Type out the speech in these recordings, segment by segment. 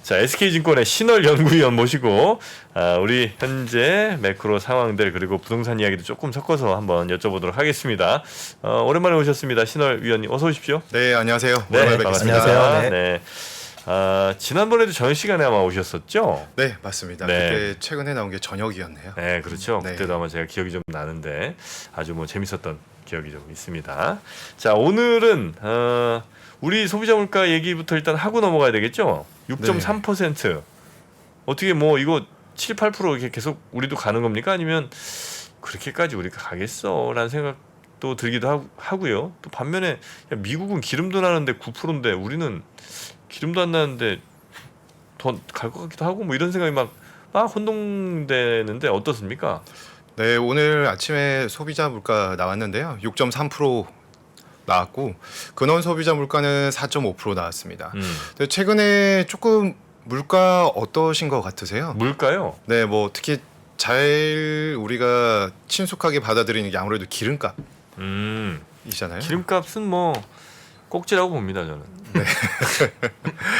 자, SK증권의 신월 연구위원 모시고 우리 현재 매크로 상황들 그리고 부동산 이야기도 조금 섞어서 한번 여쭤보도록 하겠습니다. 오랜만에 오셨습니다. 신월 위원님 어서 오십시오. 네, 안녕하세요. 네, 오랜만에 뵙겠습니다. 안녕하세요. 네. 지난번에도 저녁 시간에 아마 오셨었죠? 네, 맞습니다. 네. 그때 최근에 나온 게 저녁이었네요. 네, 그렇죠. 네. 그때도 아마 제가 기억이 좀 나는데 아주 뭐 재밌었던 기억이 좀 있습니다. 자, 오늘은 우리 소비자 물가 얘기부터 일단 하고 넘어가야 되겠죠? 6.3%. 어떻게 뭐 이거 7, 8% 이렇게 계속 우리도 가는 겁니까? 아니면 그렇게까지 우리가 가겠어라는 생각도 들기도 하고요. 또 반면에 야, 미국은 기름도 나는데 9%인데 우리는 기름도 안 나는데 더 갈 것 같기도 하고 뭐 이런 생각이 막 혼동되는데 어떻습니까? 네, 오늘 아침에 소비자 물가 나왔는데요. 6.3% 나왔고 근원 소비자 물가는 4.5% 나왔습니다. 근데 최근에 조금 물가 어떠신 것 같으세요? 물가요? 네, 뭐 특히 잘 우리가 친숙하게 받아들이는 게 아무래도 기름값이잖아요. 기름값은 뭐 꼭지라고 봅니다 저는. 네.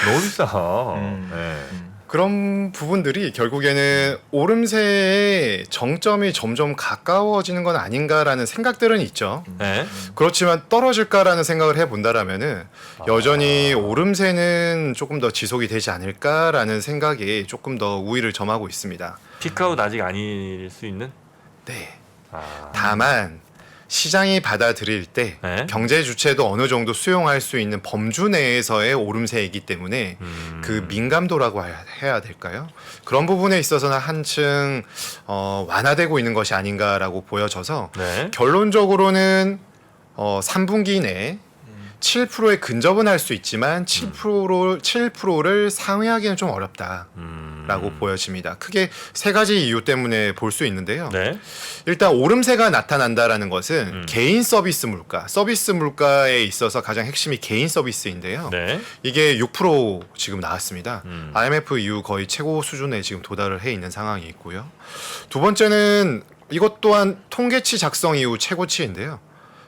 너무 비싸. 네. 그런 부분들이 결국에는 오름세의 정점이 점점 가까워지는 건 아닌가라는 생각들은 있죠. 네. 그렇지만 떨어질까라는 생각을 해본다라면은 여전히 오름세는 조금 더 지속이 되지 않을까라는 생각이 조금 더 우위를 점하고 있습니다. 피크아웃 아직 아닐 수 있는? 네. 아. 다만 시장이 받아들일 때 네? 경제 주체도 어느 정도 수용할 수 있는 범주 내에서의 오름세이기 때문에 그 민감도라고 해야 될까요? 그런 부분에 있어서는 한층 완화되고 있는 것이 아닌가라고 보여져서 네. 결론적으로는 3분기 내에 7%에 근접은 할 수 있지만 7%를 상회하기는 좀 어렵다라고 보여집니다. 크게 세 가지 이유 때문에 볼 수 있는데요. 네. 일단 오름세가 나타난다라는 것은 개인 서비스 물가에 있어서 가장 핵심이 개인 서비스인데요. 네. 이게 6% 지금 나왔습니다. IMF 이후 거의 최고 수준에 지금 도달을 해 있는 상황이 있고요. 두 번째는 이것 또한 통계치 작성 이후 최고치인데요.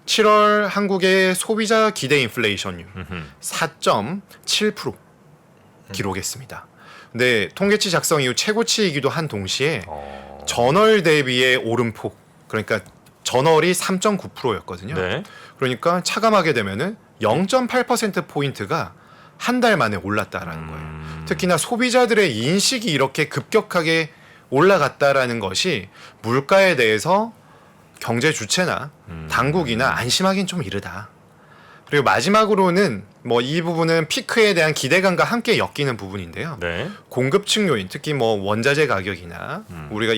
7월 한국의 소비자 기대 인플레이션율 4.7% 기록했습니다. 근데 통계치 작성 이후 최고치이기도 한 동시에 전월 대비의 오름폭, 그러니까 전월이 3.9%였거든요. 네. 그러니까 차감하게 되면은 0.8% 포인트가 한 달 만에 올랐다라는 거예요. 특히나 소비자들의 인식이 이렇게 급격하게 올라갔다라는 것이 물가에 대해서 경제 주체나 당국이나 안심하기는 좀 이르다. 그리고 마지막으로는 뭐 이 부분은 피크에 대한 기대감과 함께 엮이는 부분인데요. 네. 공급층 요인, 특히 뭐 원자재 가격이나 우리가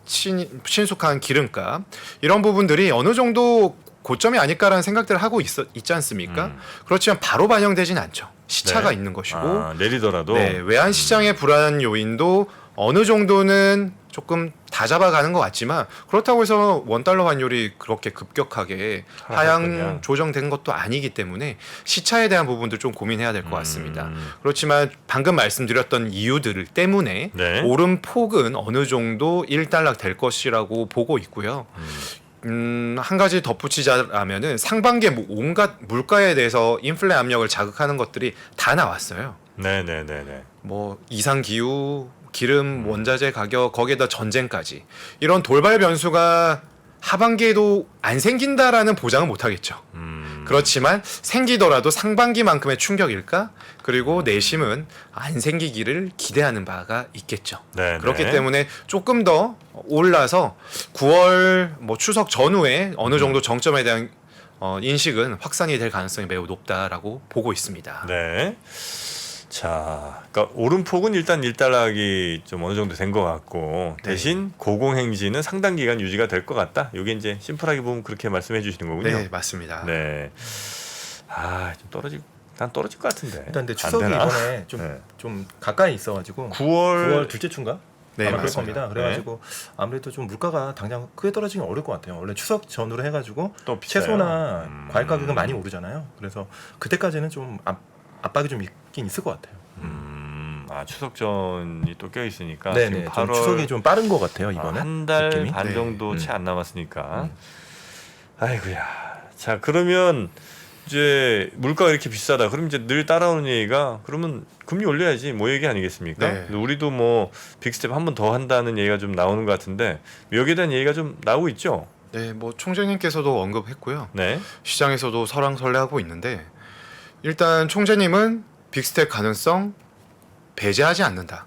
친숙한 기름값 이런 부분들이 어느 정도 고점이 아닐까라는 생각들을 하고 있지 않습니까? 그렇지만 바로 반영되진 않죠. 시차가 네. 있는 것이고 내리더라도 네, 외환 시장의 불안 요인도 어느 정도는 조금 다 잡아가는 것 같지만 그렇다고 해서 원달러 환율이 그렇게 급격하게 하향 조정된 것도 아니기 때문에 시차에 대한 부분도 좀 고민해야 될 것 같습니다. 그렇지만 방금 말씀드렸던 이유들 때문에 네. 오름 폭은 어느 정도 일단락 될 것이라고 보고 있고요. 한 가지 덧붙이자면은 상반기에 온갖 물가에 대해서 인플레 압력을 자극하는 것들이 다 나왔어요. 네네네네. 뭐 이상 기후, 기름, 원자재 가격, 거기에다 전쟁까지 이런 돌발 변수가 하반기에도 안 생긴다라는 보장은 못 하겠죠. 그렇지만 생기더라도 상반기만큼의 충격일까? 그리고 내심은 안 생기기를 기대하는 바가 있겠죠. 네네. 그렇기 때문에 조금 더 올라서 9월 뭐 추석 전후에 어느 정도 정점에 대한 인식은 확산이 될 가능성이 매우 높다라고 보고 있습니다. 네. 자, 그러니까 오름폭은 일단 일단락이 좀 어느 정도 된 것 같고 대신 고공행진은 상당 기간 유지가 될 것 같다. 이게 이제 심플하게 보면 그렇게 말씀해 주시는 거군요. 네, 맞습니다. 네. 좀 난 떨어질 것 같은데. 일단 근데 추석이 이번에 좀 가까이 있어가지고 9월 둘째 주인가? 네, 아마 그럴 맞습니다. 겁니다. 그래가지고 아무래도 좀 물가가 당장 크게 떨어지기 어려울 것 같아요. 원래 추석 전후로 해가지고 또 비싸요. 채소나 과일 가격은 많이 오르잖아요. 그래서 그때까지는 좀 압박이 좀 있긴 있을 것 같아요. 추석 전이 또 껴 있으니까 네네. 지금 좀 8월 추석이 좀 빠른 것 같아요 이번에. 한 달 느낌이. 반 네. 정도 채 안 남았으니까. 아이고야. 자, 그러면 이제 물가가 이렇게 비싸다. 그럼 이제 늘 따라오는 얘기가 그러면 금리 올려야지 뭐 얘기 아니겠습니까? 네. 근데 우리도 뭐 빅스텝 한 번 더 한다는 얘기가 좀 나오는 것 같은데 여기에 대한 얘기가 좀 나오고 있죠. 네, 뭐 총재님께서도 언급했고요. 네. 시장에서도 설왕설래하고 있는데 일단 총재님은 빅스텝 가능성 배제하지 않는다.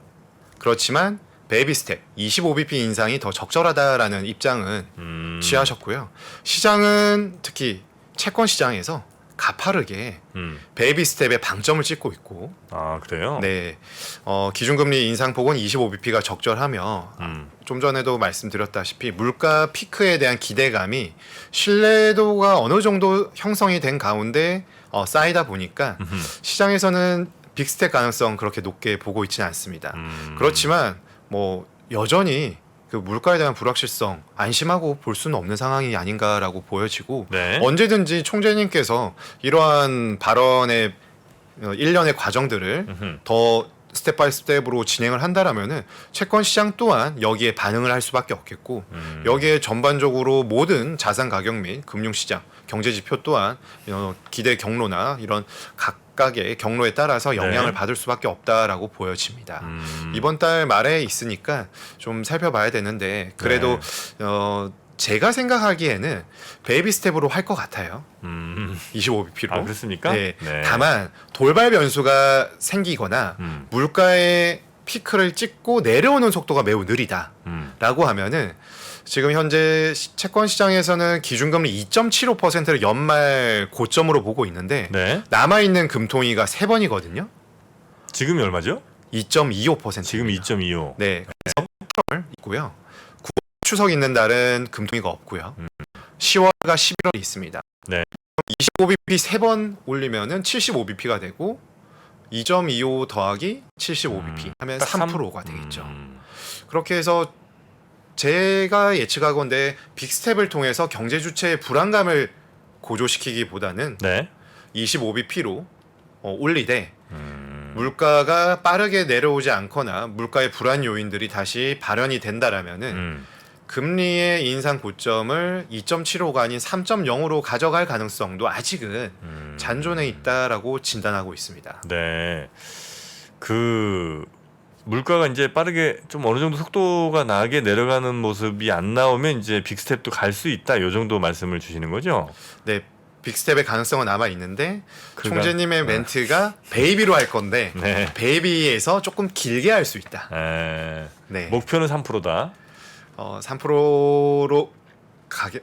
그렇지만 베이비 스텝 25bp 인상이 더 적절하다라는 입장은 취하셨고요. 시장은 특히 채권 시장에서 가파르게 베이비 스텝에 방점을 찍고 있고, 아 그래요? 네, 기준금리 인상폭은 25bp가 적절하며 좀 전에도 말씀드렸다시피 물가 피크에 대한 기대감이 신뢰도가 어느 정도 형성이 된 가운데 쌓이다 보니까 시장에서는 빅스텝 가능성 그렇게 높게 보고 있지는 않습니다. 그렇지만 뭐 여전히 그 물가에 대한 불확실성 안심하고 볼 수는 없는 상황이 아닌가라고 보여지고 네. 언제든지 총재님께서 이러한 발언의 일련의 과정들을 더 스텝 바이 스텝으로 진행을 한다라면은 채권 시장 또한 여기에 반응을 할 수밖에 없겠고 여기에 전반적으로 모든 자산 가격 및 금융 시장 경제 지표 또한 기대 경로나 이런 각각의 경로에 따라서 영향을 네. 받을 수밖에 없다라고 보여집니다. 이번 달 말에 있으니까 좀 살펴봐야 되는데 그래도 제가 생각하기에는 베이비 스텝으로 할 것 같아요. 25bp로. 아 그렇습니까? 네. 다만 돌발 변수가 생기거나 물가의 피크를 찍고 내려오는 속도가 매우 느리다라고 하면은 지금 현재 채권 시장에서는 기준금리 2.75%를 연말 고점으로 보고 있는데 네. 남아 있는 금통위가 3번이거든요. 지금이 얼마죠? 2.25%. 지금 2.25. 네. 그래서 8월 있고요. 9월 추석 있는 날은 금통위가 없고요. 10월과 11월이 있습니다. 네. 25bp 3번 올리면은 75bp가 되고 2.25 더하기 75bp 하면 딱 3%가 되겠죠. 그렇게 해서 제가 예측하건대 빅스텝을 통해서 경제 주체의 불안감을 고조시키기보다는 네. 25bp로 올리되 물가가 빠르게 내려오지 않거나 물가의 불안 요인들이 다시 발현이 된다라면은 금리의 인상 고점을 2.75가 아닌 3.0으로 가져갈 가능성도 아직은 잔존해 있다라고 진단하고 있습니다. 네. 그 물가가 이제 빠르게 좀 어느 정도 속도가 나게 내려가는 모습이 안 나오면 이제 빅스텝도 갈 수 있다. 요 정도 말씀을 주시는 거죠? 네, 빅스텝의 가능성은 남아 있는데 그가- 총재님의 멘트가 베이비로 할 건데 네. 베이비에서 조금 길게 할 수 있다. 네, 목표는 3%다. 3%로 가게.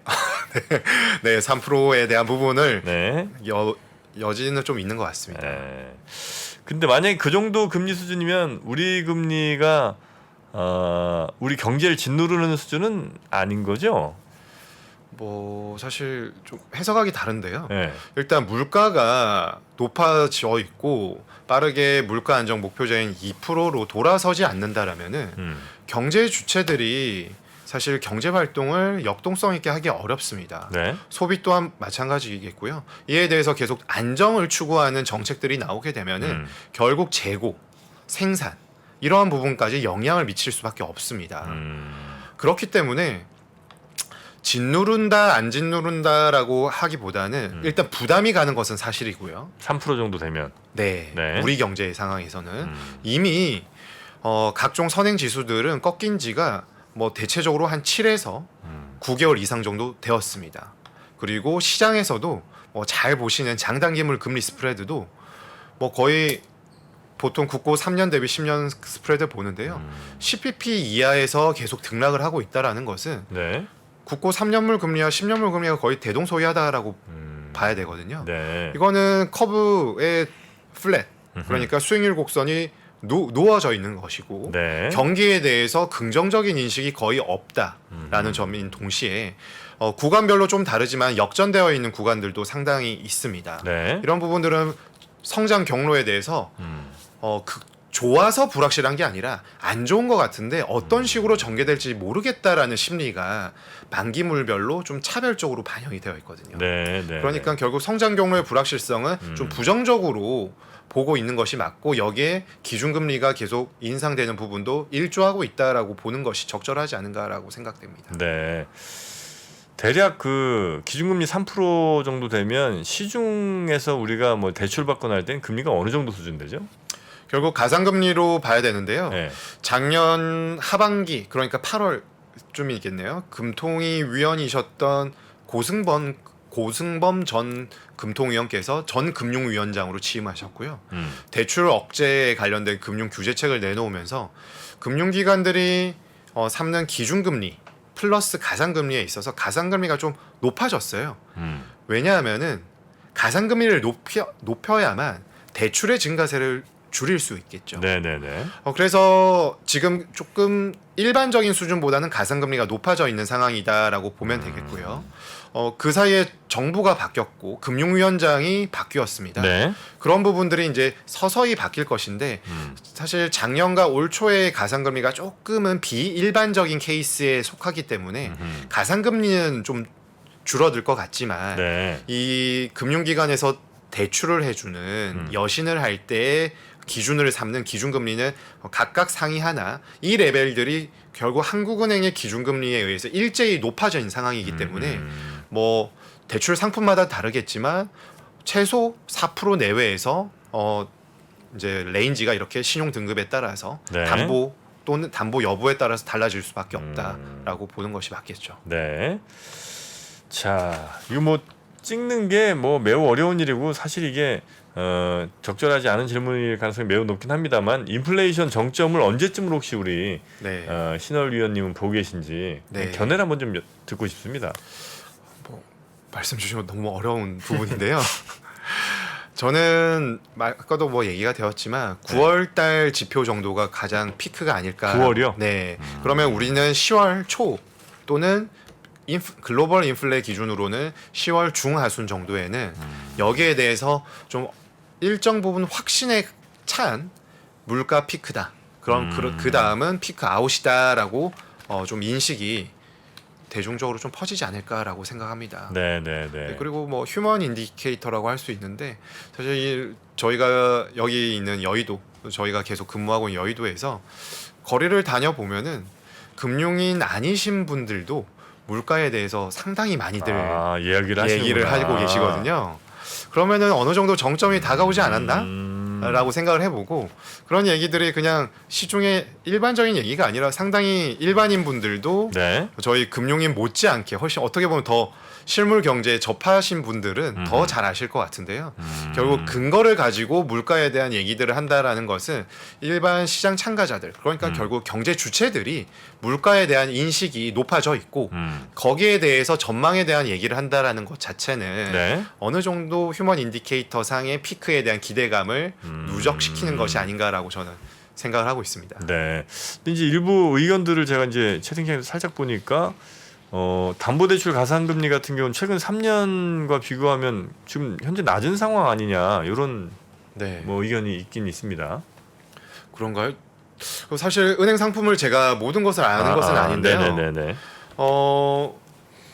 네, 3%에 대한 부분을 네. 여지는 좀 있는 것 같습니다. 네. 근데 만약에 그 정도 금리 수준이면 우리 금리가 우리 경제를 짓누르는 수준은 아닌 거죠? 뭐 사실 좀 해석하기 다른데요. 네. 일단 물가가 높아져 있고 빠르게 물가 안정 목표자인 2%로 돌아서지 않는다라면은 경제 주체들이 사실 경제 활동을 역동성 있게 하기 어렵습니다. 네. 소비 또한 마찬가지겠고요. 이에 대해서 계속 안정을 추구하는 정책들이 나오게 되면은 결국 재고, 생산 이러한 부분까지 영향을 미칠 수밖에 없습니다. 그렇기 때문에 짓누른다 안 짓누른다라고 하기보다는 일단 부담이 가는 것은 사실이고요. 3% 정도 되면. 네, 네. 우리 경제 상황에서는 이미 각종 선행 지수들은 꺾인 지가 뭐 대체적으로 한 7에서 9개월 이상 정도 되었습니다. 그리고 시장에서도 잘 보시는 장단기물 금리 스프레드도 뭐 거의 보통 국고 3년 대비 10년 스프레드 보는데요. 10bp 이하에서 계속 등락을 하고 있다라는 것은 네. 국고 3년물 금리와 10년물 금리가 거의 대동소이하다라고 봐야 되거든요. 네. 이거는 커브의 플랫, 그러니까 수익률 곡선이 놓아져 있는 것이고 네. 경기에 대해서 긍정적인 인식이 거의 없다라는 점인 동시에 구간별로 좀 다르지만 역전되어 있는 구간들도 상당히 있습니다. 네. 이런 부분들은 성장 경로에 대해서 좋아서 불확실한 게 아니라 안 좋은 것 같은데 어떤 식으로 전개될지 모르겠다라는 심리가 만기물별로 좀 차별적으로 반영이 되어 있거든요. 네. 네. 그러니까 결국 성장 경로의 불확실성은 좀 부정적으로 보고 있는 것이 맞고 여기에 기준금리가 계속 인상되는 부분도 일조하고 있다라고 보는 것이 적절하지 않은가라고 생각됩니다. 네. 대략 그 기준금리 3% 정도 되면 시중에서 우리가 뭐 대출 받거나 할 땐 금리가 어느 정도 수준 되죠? 결국 가상금리로 봐야 되는데요. 네. 작년 하반기 그러니까 8월쯤이겠네요. 금통위 위원이셨던 고승범 전 금통위원께서 전 금융위원장으로 취임하셨고요. 대출 억제에 관련된 금융 규제책을 내놓으면서 금융기관들이 삼는 기준금리 플러스 가상금리에 있어서 가상금리가 좀 높아졌어요. 왜냐하면은 가상금리를 높여야만 대출의 증가세를 줄일 수 있겠죠. 네네네. 그래서 지금 조금 일반적인 수준보다는 가상금리가 높아져 있는 상황이다라고 보면 되겠고요. 그 사이에 정부가 바뀌었고 금융위원장이 바뀌었습니다. 네. 그런 부분들이 이제 서서히 바뀔 것인데 사실 작년과 올 초에 가상금리가 조금은 비일반적인 케이스에 속하기 때문에 가상금리는 좀 줄어들 것 같지만 네. 이 금융기관에서 대출을 해주는 여신을 할 때 기준을 삼는 기준금리는 각각 상위 하나 이 레벨들이 결국 한국은행의 기준금리에 의해서 일제히 높아진 상황이기 때문에 뭐 대출 상품마다 다르겠지만 최소 4% 내외에서 이제 레인지가 이렇게 신용 등급에 따라서 네. 담보 또는 담보 여부에 따라서 달라질 수밖에 없다라고 보는 것이 맞겠죠. 네. 자, 이거 뭐 찍는 게 뭐 매우 어려운 일이고 사실 이게 적절하지 않은 질문일 가능성이 매우 높긴 합니다만 인플레이션 정점을 언제쯤으로 혹시 우리 네. 신월 위원님은 보고 계신지 네. 견해를 한번 좀 듣고 싶습니다. 말씀 주신 건 너무 어려운 부분인데요. 저는 아까도 뭐 얘기가 되었지만 9월달 지표 정도가 가장 피크가 아닐까. 9월이요? 네. 그러면 우리는 10월 초 또는 글로벌 인플레 기준으로는 10월 중하순 정도에는 여기에 대해서 좀 일정 부분 확신에 찬 물가 피크다. 그럼 그 다음은 피크 아웃이다라고 좀 인식이 대중적으로 좀 퍼지지 않을까라고 생각합니다. 네. 그리고 뭐 휴먼 인디케이터라고 할 수 있는데 사실 저희가 여기 있는 여의도, 저희가 계속 근무하고 있는 여의도에서 거리를 다녀 보면은 금융인 아니신 분들도 물가에 대해서 상당히 많이들 얘기를 하고 계시거든요. 그러면은 어느 정도 정점이 다가오지 않았나라고 생각을 해보고 그런 얘기들이 그냥 시중에 일반적인 얘기가 아니라 상당히 일반인 분들도 네. 저희 금융인 못지않게 훨씬 어떻게 보면 더 실물 경제에 접하신 분들은 더 잘 아실 것 같은데요. 결국 근거를 가지고 물가에 대한 얘기들을 한다라는 것은 일반 시장 참가자들 그러니까 결국 경제 주체들이 물가에 대한 인식이 높아져 있고 거기에 대해서 전망에 대한 얘기를 한다라는 것 자체는 네. 어느 정도 휴먼 인디케이터 상의 피크에 대한 기대감을 누적시키는 것이 아닌가라고 저는 생각을 하고 있습니다. 네. 근데 이제 일부 의견들을 제가 이제 채팅창에서 살짝 보니까 담보대출 가상금리 같은 경우는 최근 3년과 비교하면 지금 현재 낮은 상황 아니냐 이런 네. 뭐 의견이 있긴 있습니다. 그런가요? 사실 은행 상품을 제가 모든 것을 아는 것은 아닌데요. 네네네.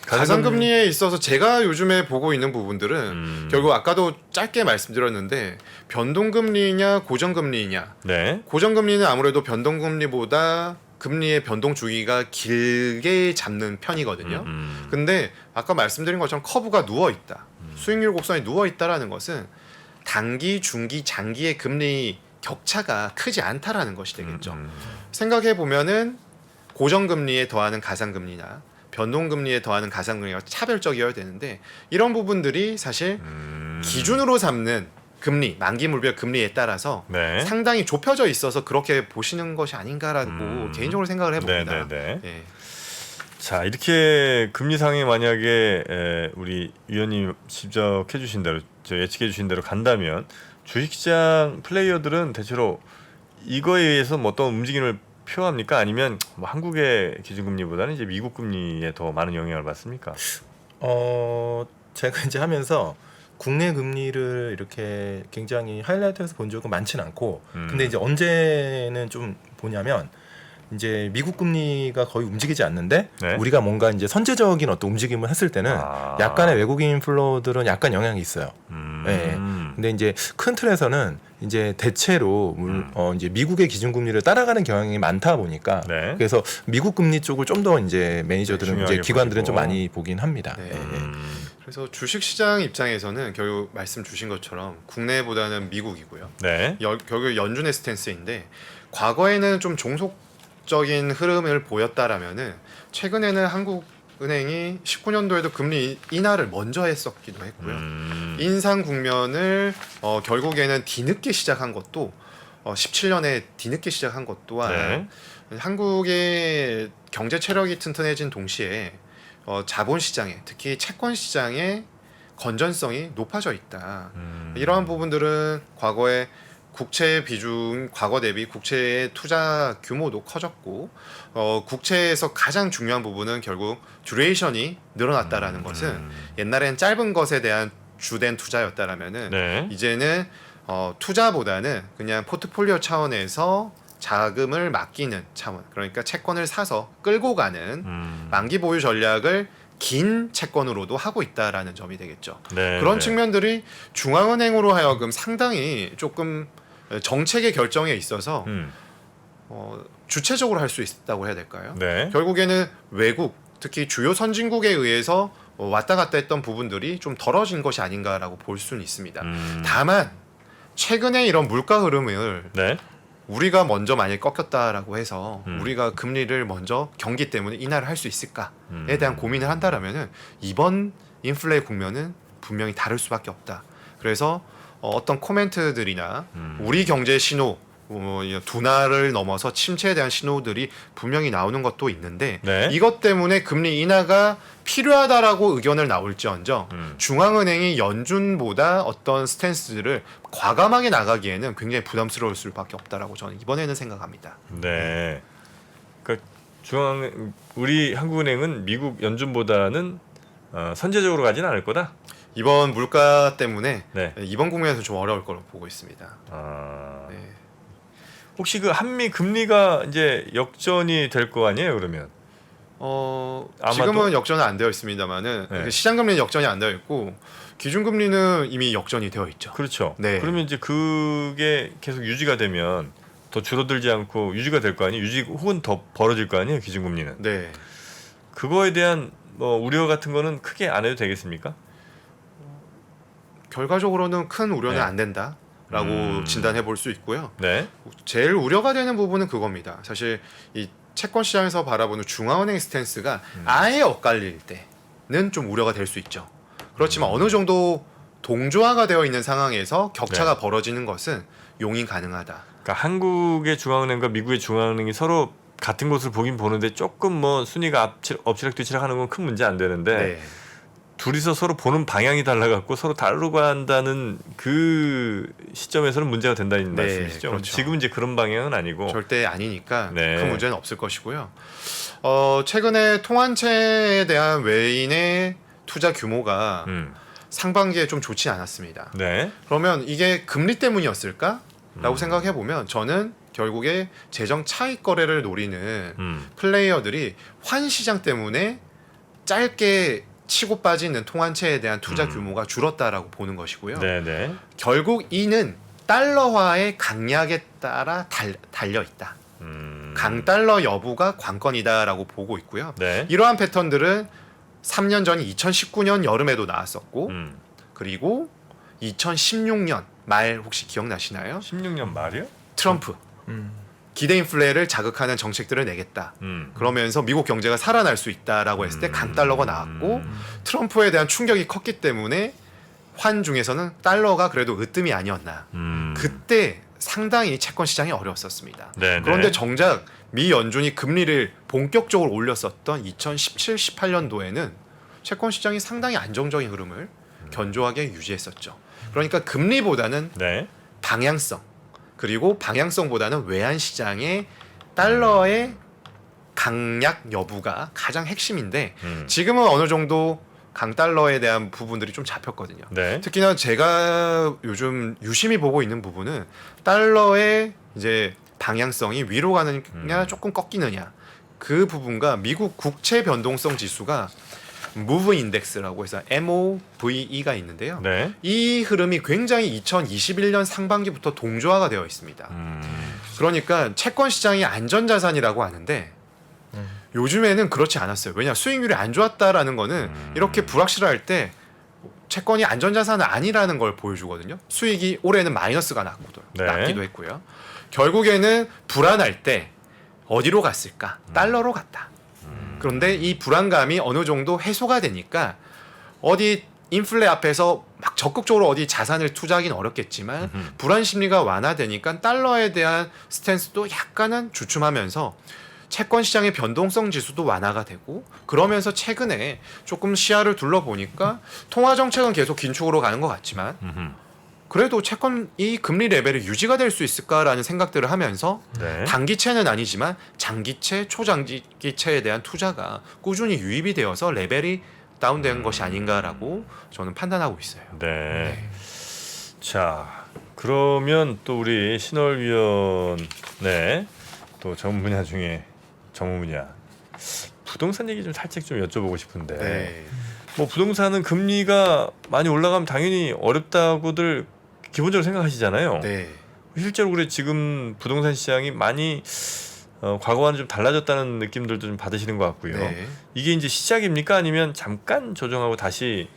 가상금리에 있어서 제가 요즘에 보고 있는 부분들은 결국 아까도 짧게 말씀드렸는데 변동금리냐 고정금리냐. 네. 고정금리는 아무래도 변동금리보다 금리의 변동 주기가 길게 잡는 편이거든요. 근데 아까 말씀드린 것처럼 커브가 누워 있다. 수익률 곡선이 누워 있다라는 것은 단기, 중기, 장기의 금리 격차가 크지 않다라는 것이 되겠죠. 생각해 보면은 고정금리에 더하는 가상금리나 변동금리에 더하는 가상금리가 차별적이어야 되는데 이런 부분들이 사실 기준으로 삼는 금리, 만기 물별 금리에 따라서 네. 상당히 좁혀져 있어서 그렇게 보시는 것이 아닌가라고 개인적으로 생각을 해봅니다. 네네네. 예. 자, 이렇게 금리 상에 만약에 우리 위원님 지적해 주신 대로 예측해 주신 대로 간다면 주식시장 플레이어들은 대체로 이거에 의해서 뭐 어떤 움직임을 표합니까? 아니면 뭐 한국의 기준금리보다는 이제 미국 금리에 더 많은 영향을 받습니까? 제가 이제 하면서 국내 금리를 이렇게 굉장히 하이라이트해서 본 적은 많지는 않고 근데 이제 언제는 좀 보냐면 이제 미국 금리가 거의 움직이지 않는데 네. 우리가 뭔가 이제 선제적인 어떤 움직임을 했을 때는 약간의 외국인 인플로들은 약간 영향이 있어요. 네. 근데 이제 큰 틀에서는 이제 대체로 이제 미국의 기준금리를 따라가는 경향이 많다 보니까 네. 그래서 미국 금리 쪽을 좀 더 이제 매니저들은 중요하게 이제 기관들은 좀 보시고. 많이 보긴 합니다. 네. 예, 예. 그래서 주식시장 입장에서는 결국 말씀 주신 것처럼 국내보다는 미국이고요. 네. 결국 연준의 스탠스인데 과거에는 좀 종속적인 흐름을 보였다라면은 최근에는 한국은행이 19년도에도 금리 인하를 먼저 했었기도 했고요. 인상 국면을 결국에는 뒤늦게 시작한 것도 17년에 뒤늦게 시작한 것 또한 네. 한국의 경제 체력이 튼튼해진 동시에 자본 시장에 특히 채권 시장의 건전성이 높아져 있다. 이러한 부분들은 과거에 국채 비중 과거 대비 국채의 투자 규모도 커졌고 국채에서 가장 중요한 부분은 결국 듀레이션이 늘어났다라는 것은 옛날엔 짧은 것에 대한 주된 투자였다라면은 네. 이제는 투자보다는 그냥 포트폴리오 차원에서 자금을 맡기는 차원, 그러니까 채권을 사서 끌고 가는 만기 보유 전략을 긴 채권으로도 하고 있다라는 점이 되겠죠. 네. 그런 네. 측면들이 중앙은행으로 하여금 상당히 조금 정책의 결정에 있어서 주체적으로 할 수 있다고 해야 될까요? 네. 결국에는 외국, 특히 주요 선진국에 의해서 왔다 갔다 했던 부분들이 좀 덜어진 것이 아닌가라고 볼 수는 있습니다. 다만 최근에 이런 물가 흐름을 네. 우리가 먼저 만약 꺾였다라고 해서 우리가 금리를 먼저 경기 때문에 인하를 할 수 있을까에 대한 고민을 한다라면은 이번 인플레 국면은 분명히 다를 수밖에 없다. 그래서 어떤 코멘트들이나 우리 경제 신호 둔화를 넘어서 침체에 대한 신호들이 분명히 나오는 것도 있는데 네. 이것 때문에 금리 인하가 필요하다라고 의견을 나올지언정 중앙은행이 연준보다 어떤 스탠스를 과감하게 나가기에는 굉장히 부담스러울 수밖에 없다라고 저는 이번에는 생각합니다. 네. 그러니까 우리 한국은행은 미국 연준보다는 선제적으로 가지는 않을 거다. 이번 물가 때문에 네. 이번 국면에서 좀 어려울 거로 보고 있습니다. 네. 혹시 그 한미 금리가 이제 역전이 될 거 아니에요, 그러면? 아마도? 지금은 역전은 안 되어 있습니다만은 네. 시장 금리는 역전이 안 되어 있고 기준 금리는 이미 역전이 되어 있죠. 그렇죠. 네. 그러면 이제 그게 계속 유지가 되면 더 줄어들지 않고 유지가 될 거 아니에요? 유지 혹은 더 벌어질 거 아니에요, 기준금리는? 네. 그거에 대한 우려 같은 거는 크게 안 해도 되겠습니까? 결과적으로는 큰 우려는 네. 안 된다라고 진단해 볼 수 있고요. 네. 제일 우려가 되는 부분은 그겁니다. 사실 이 채권 시장에서 바라보는 중앙은행 스탠스가 아예 엇갈릴 때는 좀 우려가 될 수 있죠. 그렇지만 어느 정도 동조화가 되어 있는 상황에서 격차가 네. 벌어지는 것은 용인 가능하다. 그러니까 한국의 중앙은행과 미국의 중앙은행이 서로 같은 곳을 보긴 보는데 조금 순위가 엎치락뒤치락 하는 건 큰 문제 안 되는데 네. 둘이서 서로 보는 방향이 달라갖고 서로 다르고 한다는 그 시점에서는 문제가 된다는 네, 말씀이시죠? 그렇죠. 지금은 이제 그런 방향은 아니고. 절대 아니니까 네. 큰 문제는 없을 것이고요. 최근에 통환채에 대한 외인의 투자 규모가 상반기에 좀 좋지 않았습니다. 네. 그러면 이게 금리 때문이었을까라고 생각해 보면 저는 결국에 재정 차익 거래를 노리는 플레이어들이 환 시장 때문에 짧게 치고 빠지는 통환채에 대한 투자 규모가 줄었다라고 보는 것이고요. 네네. 결국 이는 달러화의 강약에 따라 달려 있다. 강달러 여부가 관건이다라고 보고 있고요. 네. 이러한 패턴들은 3년 전 2019년 여름에도 나왔었고 그리고 2016년 말 혹시 기억나시나요? 16년 말이요? 트럼프 기대 인플레를 자극하는 정책들을 내겠다. 음. 그러면서 미국 경제가 살아날 수 있다라고 했을 때 강달러가 나왔고 트럼프에 대한 충격이 컸기 때문에 환 중에서는 달러가 그래도 으뜸이 아니었나. 그때 상당히 채권 시장이 어려웠었습니다. 네네. 그런데 정작 미 연준이 금리를 본격적으로 올렸었던 2017, 18년도에는 채권 시장이 상당히 안정적인 흐름을 견조하게 유지했었죠. 그러니까 금리보다는 네. 방향성 그리고 방향성보다는 외환 시장의 달러의 강약 여부가 가장 핵심인데 지금은 어느 정도 강달러에 대한 부분들이 좀 잡혔거든요. 네. 특히나 제가 요즘 유심히 보고 있는 부분은 달러의 이제 방향성이 위로 가느냐 조금 꺾이느냐 그 부분과 미국 국채 변동성 지수가 Move Index라고 해서 MOVE가 있는데요. 네. 이 흐름이 굉장히 2021년 상반기부터 동조화가 되어 있습니다. 그러니까 채권 시장이 안전자산이라고 하는데 요즘에는 그렇지 않았어요. 왜냐 수익률이 안 좋았다라는 거는 이렇게 불확실할 때 채권이 안전자산은 아니라는 걸 보여주거든요. 수익이 올해는 마이너스가 네. 났기도 했고요. 결국에는 불안할 때 어디로 갔을까? 달러로 갔다. 그런데 이 불안감이 어느 정도 해소가 되니까 어디 인플레 앞에서 막 적극적으로 어디 자산을 투자하기는 어렵겠지만 불안 심리가 완화되니까 달러에 대한 스탠스도 약간은 주춤하면서 채권 시장의 변동성 지수도 완화가 되고 그러면서 최근에 조금 시야를 둘러보니까 통화 정책은 계속 긴축으로 가는 것 같지만 그래도 채권이 금리 레벨이 유지가 될 수 있을까라는 생각들을 하면서 네. 단기채는 아니지만 장기채, 초장기채에 대한 투자가 꾸준히 유입이 되어서 레벨이 다운된 것이 아닌가라고 저는 판단하고 있어요. 네. 자, 그러면 또 우리 신월위원 또 전문 분야 중에 전문 분야 부동산 얘기 좀 살짝 좀 여쭤보고 싶은데 네. 뭐 부동산은 금리가 많이 올라가면 당연히 어렵다고들 기본적으로 생각하시잖아요. 네. 실제로 그래 지금 부동산 시장이 많이 과거와는 좀 달라졌다는 느낌들도 좀 받으시는 것 같고요. 네. 이게 이제 시작입니까? 아니면 잠깐 조정하고 다시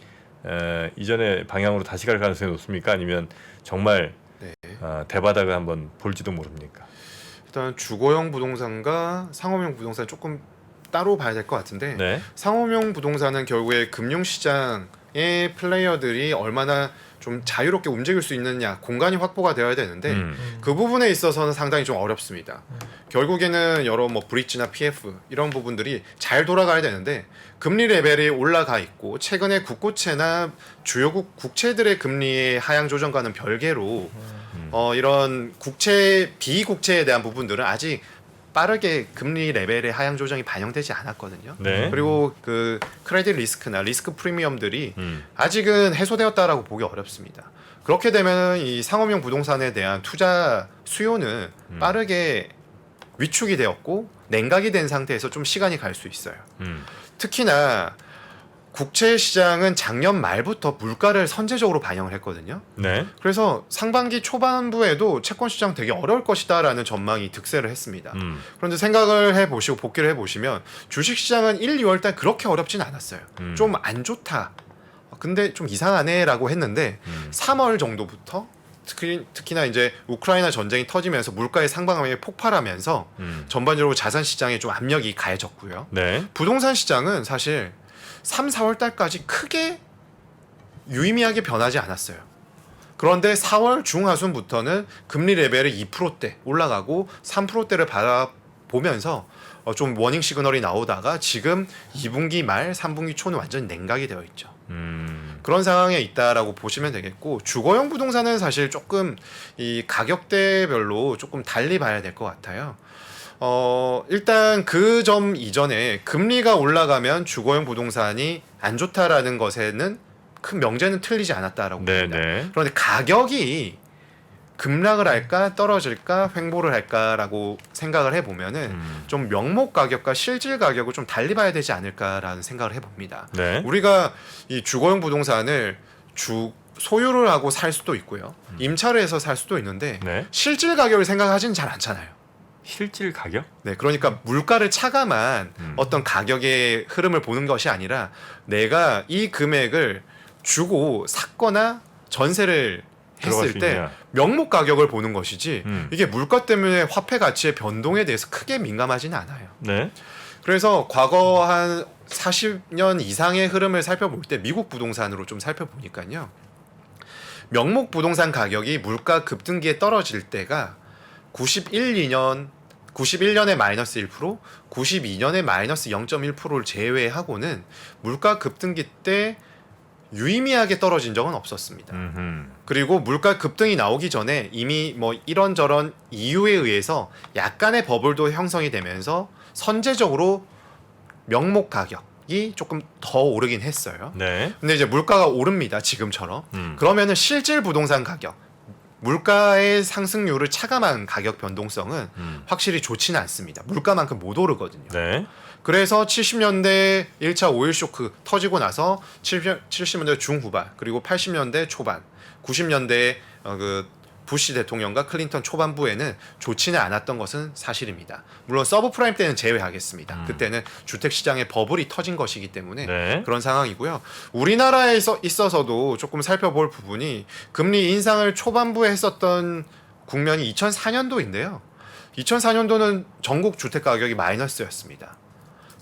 이전의 방향으로 다시 갈 가능성이 높습니까? 아니면 정말 네. 대바닥을 한번 볼지도 모릅니까? 일단 주거용 부동산과 상업용 부동산 조금 따로 봐야 될 것 같은데 네. 상업용 부동산은 결국에 금융시장의 플레이어들이 얼마나 좀 자유롭게 움직일 수 있느냐 공간이 확보가 되어야 되는데 그 부분에 있어서는 상당히 좀 어렵습니다. 결국에는 여러 뭐 브릿지나 PF 이런 부분들이 잘 돌아가야 되는데 금리 레벨이 올라가 있고 최근에 국고채나 주요국 국채들의 금리의 하향 조정과는 별개로 이런 국채 비국채에 대한 부분들은 아직 빠르게 금리 레벨의 하향 조정이 반영되지 않았거든요. 네. 그리고 그 크레딧 리스크나 리스크 프리미엄들이 아직은 해소되었다라고 보기 어렵습니다. 그렇게 되면 이 상업용 부동산에 대한 투자 수요는 빠르게 위축이 되었고 냉각이 된 상태에서 좀 시간이 갈 수 있어요. 특히나 국채 시장은 작년 말부터 물가를 선제적으로 반영을 했거든요. 네. 그래서 상반기 초반부에도 채권 시장 되게 어려울 것이다라는 전망이 득세를 했습니다. 그런데 생각을 해보시고 복귀를 해보시면 주식 시장은 1, 2월 달 그렇게 어렵진 않았어요. 좀 안 좋다. 근데 좀 이상하네라고 했는데 3월 정도부터 특히나 이제 우크라이나 전쟁이 터지면서 물가의 상방함이 폭발하면서 전반적으로 자산 시장에 좀 압력이 가해졌고요. 네. 부동산 시장은 사실 3, 4월 달까지 크게 유의미하게 변하지 않았어요. 그런데 4월 중하순부터는 금리 레벨이 2%대 올라가고 3%대를 바라보면서 좀 워닝 시그널이 나오다가 지금 2분기 말 3분기 초는 완전히 냉각이 되어 있죠. 그런 상황에 있다라고 보시면 되겠고 주거용 부동산은 사실 조금 이 가격대별로 조금 달리 봐야 될 것 같아요. 일단 그 점 이전에 금리가 올라가면 주거용 부동산이 안 좋다라는 것에는 큰 명제는 틀리지 않았다라고 봅니다. 네. 그런데 가격이 급락을 할까 떨어질까 횡보를 할까라고 생각을 해보면은 좀 명목 가격과 실질 가격을 좀 달리 봐야 되지 않을까라는 생각을 해봅니다. 네. 우리가 이 주거용 부동산을 소유를 하고 살 수도 있고요. 임차를 해서 살 수도 있는데 네. 실질 가격을 생각하지는 잘 않잖아요. 실질 가격? 네, 그러니까 물가를 차감한 어떤 가격의 흐름을 보는 것이 아니라 내가 이 금액을 주고 샀거나 전세를 들어갈 했을 수 때 있냐. 명목 가격을 보는 것이지 이게 물가 때문에 화폐 가치의 변동에 대해서 크게 민감하지는 않아요. 네. 그래서 과거 한 40년 이상의 흐름을 살펴볼 때 미국 부동산으로 좀 살펴보니까요. 명목 부동산 가격이 물가 급등기에 떨어질 때가 91년에 마이너스 1%, 92년에 마이너스 0.1%를 제외하고는 물가 급등기 때 유의미하게 떨어진 적은 없었습니다. 그리고 물가 급등이 나오기 전에 이미 뭐 이런저런 이유에 의해서 약간의 버블도 형성이 되면서 선제적으로 명목 가격이 조금 더 오르긴 했어요. 네. 근데 이제 물가가 오릅니다. 지금처럼. 그러면은 실질 부동산 가격 물가의 상승률을 차감한 가격 변동성은 확실히 좋지는 않습니다. 물가만큼 못 오르거든요. 네. 그래서 70년대 1차 오일 쇼크 터지고 나서 70년대 중후반 그리고 80년대 초반 90년대 그 부시 대통령과 클린턴 초반부에는 좋지는 않았던 것은 사실입니다. 물론 서브프라임 때는 제외하겠습니다. 그때는 주택시장에 버블이 터진 것이기 때문에 네. 그런 상황이고요. 우리나라에 있어서도 조금 살펴볼 부분이 금리 인상을 초반부에 했었던 국면이 2004년도인데요. 2004년도는 전국 주택가격이 마이너스였습니다.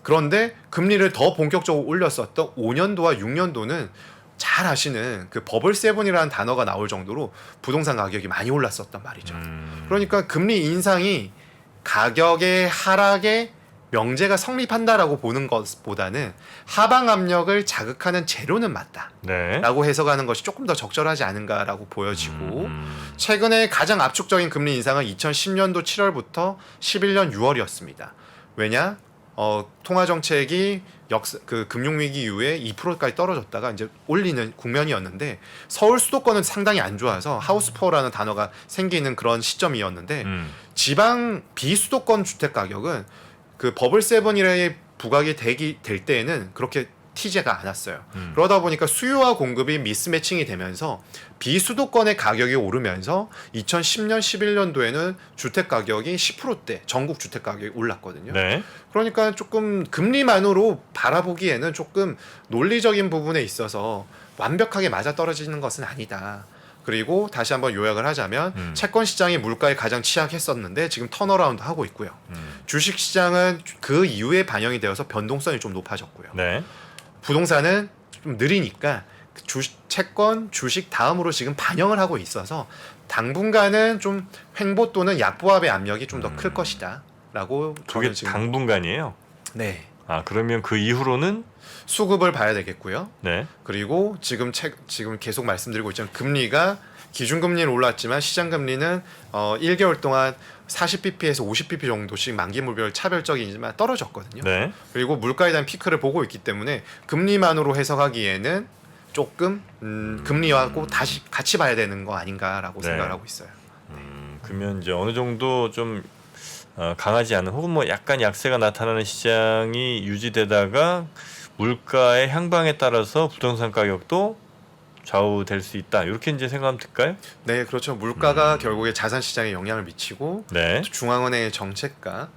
그런데 금리를 더 본격적으로 올렸었던 5년도와 6년도는 잘 아시는 그 버블 세븐이라는 단어가 나올 정도로 부동산 가격이 많이 올랐었단 말이죠. 그러니까 금리 인상이 가격의 하락에 명제가 성립한다라고 보는 것보다는 하방 압력을 자극하는 재료는 맞다라고 네. 해석하는 것이 조금 더 적절하지 않은가라고 보여지고 최근에 가장 압축적인 금리 인상은 2010년도 7월부터 11년 6월이었습니다. 왜냐? 통화 정책이 그 금융위기 이후에 2%까지 떨어졌다가 이제 올리는 국면이었는데 서울 수도권은 상당히 안 좋아서 하우스푸어라는 단어가 생기는 그런 시점이었는데 지방 비수도권 주택 가격은 그 버블 세븐이라의 부각이 될 때에는 그렇게 튀지가 않았어요. 그러다 보니까 수요와 공급이 미스매칭이 되면서 비수도권의 가격이 오르면서 2010년 11년도에는 주택 가격이 10%대 전국 주택 가격이 올랐거든요. 네. 그러니까 조금 금리만으로 바라보기에는 조금 논리적인 부분에 있어서 완벽하게 맞아떨어지는 것은 아니다. 그리고 다시 한번 요약을 하자면 채권 시장이 물가에 가장 취약했었는데 지금 턴어라운드 하고 있고요. 주식 시장은 그 이후에 반영이 되어서 변동성이 좀 높아졌고요. 네. 부동산은 좀 느리니까 채권, 주식 다음으로 지금 반영을 하고 있어서 당분간은 좀 횡보 또는 약보합의 압력이 좀 더 클 것이다라고 그게 저는 지금 당분간이에요. 네. 아, 그러면 그 이후로는 수급을 봐야 되겠고요. 네. 그리고 지금 계속 말씀드리고 있지만 금리가 기준금리는 올랐지만 시장금리는 1개월 동안 40bp에서 50bp 정도씩 만기물별 차별적이지만 떨어졌거든요. 네. 그리고 물가에 대한 피크를 보고 있기 때문에 금리만으로 해석하기에는 조금 금리하고 다시 같이 봐야 되는 거 아닌가라고 네. 생각을 하고 있어요. 그러면 이제 어느 정도 좀 강하지 않은 혹은 뭐 약간 약세가 나타나는 시장이 유지되다가 물가의 향방에 따라서 부동산 가격도 좌우될 수 있다. 이렇게 이제 생각하면 될까요? 네, 그렇죠. 물가가 결국에 자산 시장에 영향을 미치고 네. 중앙은행의 정책과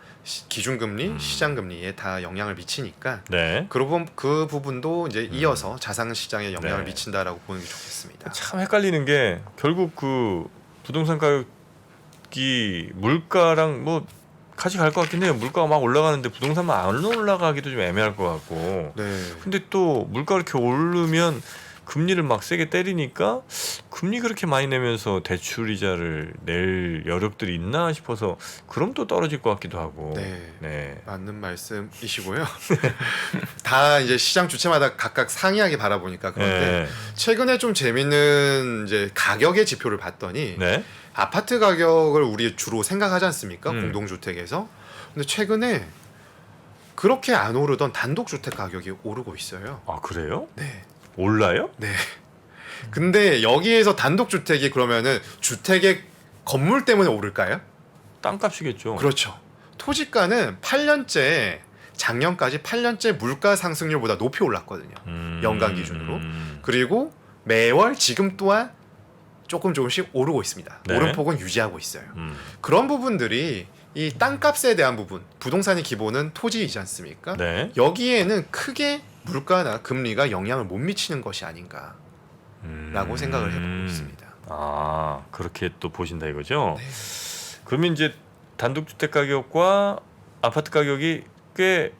기준금리, 시장금리에 다 영향을 미치니까 네. 그 부분도 이제 이어서 자산 시장에 영향을 네. 미친다라고 보는 게 좋겠습니다. 참 헷갈리는 게 결국 그 부동산 가격이 물가랑 뭐 같이 갈 것 같긴 해요. 물가가 막 올라가는데 부동산만 안 올라가기도 좀 애매할 것 같고. 네. 근데 또 물가 이렇게 오르면 금리를 막 세게 때리니까 금리 그렇게 많이 내면서 대출 이자를 낼 여력들이 있나 싶어서 그럼 또 떨어질 것 같기도 하고. 네. 네. 맞는 말씀이시고요. 다 이제 시장 주체마다 각각 상이하게 바라보니까 그런데 네. 최근에 좀 재밌는 이제 가격의 지표를 봤더니 네. 아파트 가격을 우리 주로 생각하지 않습니까? 음. 공동주택에서. 근데 최근에 그렇게 안 오르던 단독주택 가격이 오르고 있어요. 아, 그래요? 네. 올라요? 네. 근데 여기에서 단독주택이 그러면은 주택의 건물 때문에 오를까요? 땅값이겠죠. 그렇죠. 토지가는 8년째 작년까지 8년째 물가 상승률보다 높이 올랐거든요. 연간 기준으로. 그리고 매월 지금 또한 조금씩 오르고 있습니다. 네. 오름폭은 유지하고 있어요. 그런 부분들이 이 땅값에 대한 부분, 부동산의 기본은 토지이지 않습니까? 네. 여기에는 크게 물가나 금리가 영향을 못 미치는 것이 아닌가라고 생각을 해보고 있습니다. 아, 그렇게 또 보신다 이거죠? 네. 그러면 이제 단독주택 가격과 아파트 가격이 꽤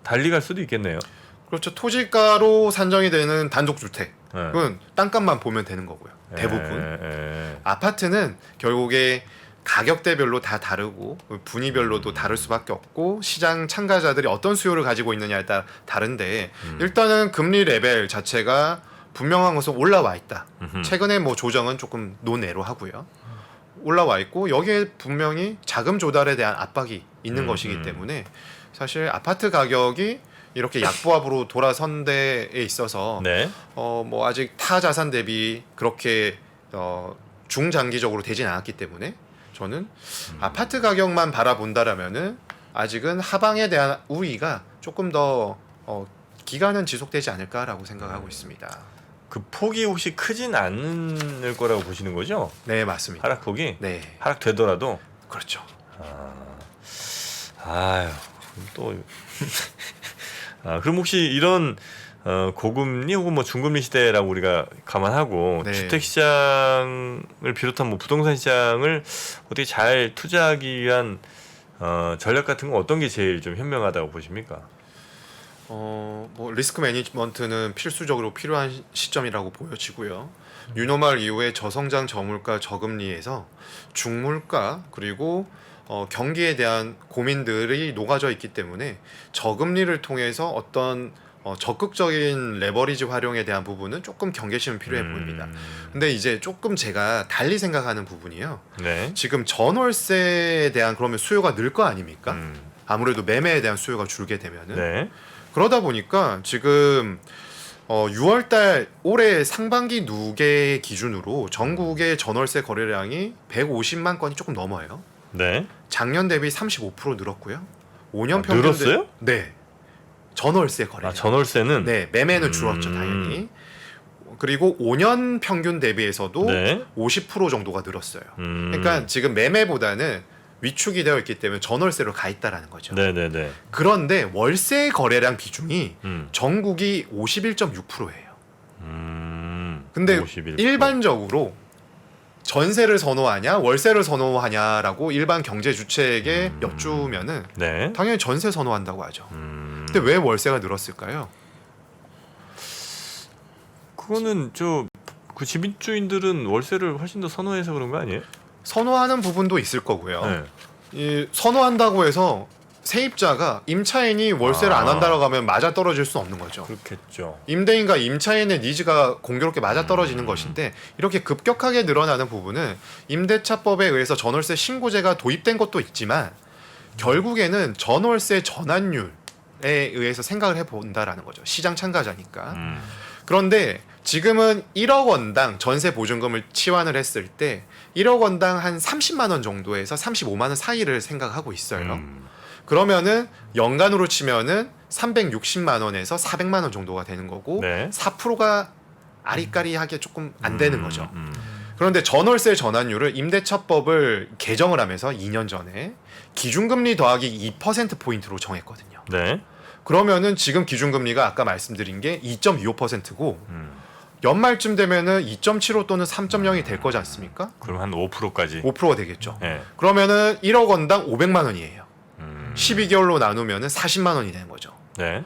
달리 갈 수도 있겠네요. 그렇죠. 토지가로 산정이 되는 단독주택 네. 그건 땅값만 보면 되는 거고요. 대부분. 예. 아파트는 결국에 가격대별로 다 다르고 분위별로도 다를 수밖에 없고 시장 참가자들이 어떤 수요를 가지고 있느냐에 따라 다른데 일단은 금리 레벨 자체가 분명한 것은 올라와 있다. 최근에 뭐 조정은 조금 논외로 하고요. 올라와 있고 여기에 분명히 자금 조달에 대한 압박이 있는 것이기 때문에 사실 아파트 가격이 이렇게 약보합으로 돌아선 데에 있어서 네. 뭐 아직 타 자산 대비 그렇게 중장기적으로 되진 않았기 때문에 저는 아파트 가격만 바라본다라면은 아직은 하방에 대한 우위가 조금 더 기간은 지속되지 않을까라고 생각하고 있습니다. 그 폭이 혹시 크진 않을 거라고 보시는 거죠? 네, 맞습니다. 하락폭이 네, 하락되더라도. 그렇죠. 아유 또 그럼 혹시 이런 고금리 혹은 뭐 중금리 시대라고 우리가 감안하고 네. 주택 시장을 비롯한 뭐 부동산 시장을 어떻게 잘 투자하기 위한 전략 같은 건 어떤 게 제일 좀 현명하다고 보십니까? 뭐 리스크 매니지먼트는 필수적으로 필요한 시점이라고 보여지고요. 뉴노멀 이후에 저성장 저물가 저금리에서 중물가 그리고 경기에 대한 고민들이 녹아져 있기 때문에 저금리를 통해서 어떤 적극적인 레버리지 활용에 대한 부분은 조금 경계심은 필요해 보입니다. 근데 이제 조금 제가 달리 생각하는 부분이요. 네. 지금 전월세에 대한 그러면 수요가 늘 거 아닙니까? 아무래도 매매에 대한 수요가 줄게 되면은 네. 그러다 보니까 지금 6월달 올해 상반기 누계 기준으로 전국의 전월세 거래량이 150만 건이 조금 넘어요. 네. 작년 대비 35% 늘었고요. 5년 아, 평균 늘었어요? 네. 전월세 거래량. 전월세는 네, 매매는 줄었죠, 당연히. 그리고 5년 평균 대비해서도 네. 50% 정도가 늘었어요. 그러니까 지금 매매보다는 위축이 되어 있기 때문에 전월세로 가 있다라는 거죠. 네네네. 그런데 월세 거래량 비중이 음. 전국이 51.6%예요. 근데 51%. 일반적으로 전세를 선호하냐 월세를 선호하냐라고 일반 경제 주체에게 여쭈면은 네. 당연히 전세 선호한다고 하죠. 근데 왜 월세가 늘었을까요? 그거는 그 집주인들은 월세를 훨씬 더 선호해서 그런 거 아니에요? 선호하는 부분도 있을 거고요. 네. 이 선호한다고 해서 세입자가 임차인이 월세를 안 한다고 하면 맞아 떨어질 수는 없는 거죠. 그렇겠죠. 임대인과 임차인의 니즈가 공교롭게 맞아 떨어지는 것인데 이렇게 급격하게 늘어나는 부분은 임대차법에 의해서 전월세 신고제가 도입된 것도 있지만 결국에는 전월세 전환율에 의해서 생각을 해본다라는 거죠. 시장 참가자니까. 그런데 지금은 1억 원당 전세 보증금을 치환을 했을 때 1억 원당 한 30만 원 정도에서 35만 원 사이를 생각하고 있어요. 그러면은 연간으로 치면은 360만 원에서 400만 원 정도가 되는 거고 네. 4%가 아리까리하게 조금 안 되는 거죠. 그런데 전월세 전환율을 임대차법을 개정을 하면서 2년 전에 기준금리 더하기 2%포인트로 정했거든요. 네. 그러면은 지금 기준금리가 아까 말씀드린 게 2.25%고 연말쯤 되면은 2.75 또는 3.0이 될 거지 않습니까? 그럼 한 5%까지. 5%가 되겠죠. 네. 그러면은 1억 원당 500만 원이에요. 12개월로 나누면은 40만 원이 되는 거죠. 네.